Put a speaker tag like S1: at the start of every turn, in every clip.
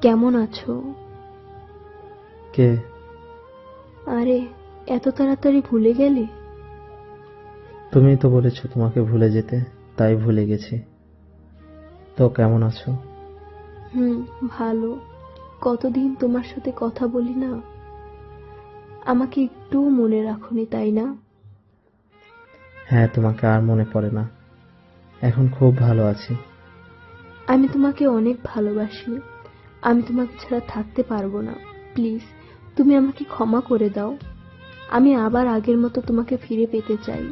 S1: কেমন আছো?
S2: কে?
S1: আরে, এত তাড়াতাড়ি ভুলে গেলে?
S2: তুমিই তো বলেছো তোমাকে ভুলে যেতে, তাই ভুলে গেছি। তো কেমন আছো?
S1: হুম, ভালো। কতদিন তোমার সাথে কথা বলি না। আমাকে একটুও মনে রাখোনি, তাই না?
S2: হ্যাঁ, তোমাকে আর মনে পড়ে না। এখন খুব ভালো আছি।
S1: আমি তোমাকে অনেক ভালোবাসি। আমি তোমাকে ছাড়া থাকতে পারবো না। প্লিজ, তুমি আমাকে ক্ষমা করে দাও। আমি আবার আগের মতো তোমাকে ফিরে পেতে চাই।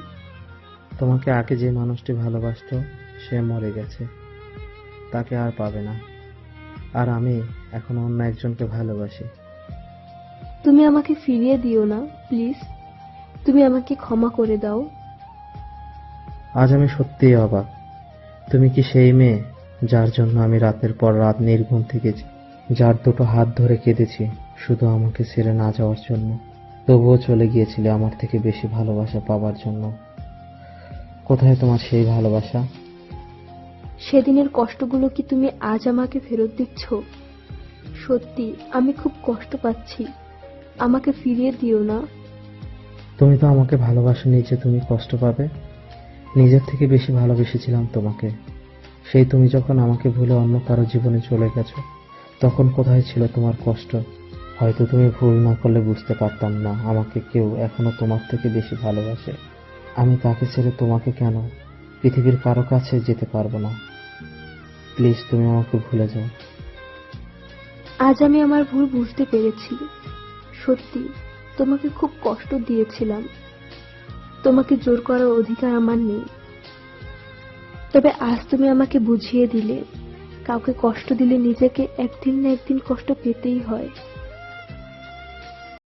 S2: তোমাকে আগে যে মানুষটি ভালোবাসতো সে মরে গেছে, তাকে আর পাবে না। আর আমি এখন অন্য একজনকে ভালোবাসি।
S1: তুমি আমাকে ফিরিয়ে দিও না, প্লিজ। তুমি আমাকে ক্ষমা করে দাও।
S2: আজ আমি সত্যিই অবাক। তুমি কি সেই মেয়ে যার জন্য আমি রাতের পর রাত নির্ঘুম থেকেছি, যার দুটো হাত ধরে কেঁদেছি শুধু আমাকে ছেড়ে না যাওয়ার জন্য, তবুও চলে গিয়েছিলে আমার থেকে বেশি ভালোবাসা পাবার জন্য? কোথায় তোমার সেই ভালোবাসা?
S1: সেদিনের কষ্টগুলো কি তুমি আজ আমাকে ফেরত দিচ্ছ? সত্যি, আমি খুব কষ্ট পাচ্ছি। আমাকে ফিরিয়ে দিও না।
S2: তুমি তো আমাকে ভালোবাসোনি যে তুমি কষ্ট পাবে। নিজের থেকে বেশি ভালোবেসেছিলাম তোমাকে। সেই তুমি যখন আমাকে ভুলে অন্য কারো জীবনে চলে গেছো, তখন কোথায় ছিল তোমার কষ্ট? হয়তো তুমি ভুল না করলে বুঝতে পারতাম না আমাকে কেউ এখনো তোমার থেকে বেশি ভালোবাসে। আমি তাকে ছেড়ে তোমাকে কেন পৃথিবীর কারো কাছে যেতে পারবো না? প্লিজ, তুমি আমাকে ভুলে যাও।
S1: আজ আমি আমার ভুল বুঝতে পেরেছি। সত্যি, তোমাকে খুব কষ্ট দিয়েছিলাম। তোমাকে জোর করার অধিকার আমার নেই। তবে আজ তুমি আমাকে বুঝিয়ে দিলে, কাউকে কষ্ট দিলে নিজেকে একদিন না একদিন কষ্ট পেতেই হয়।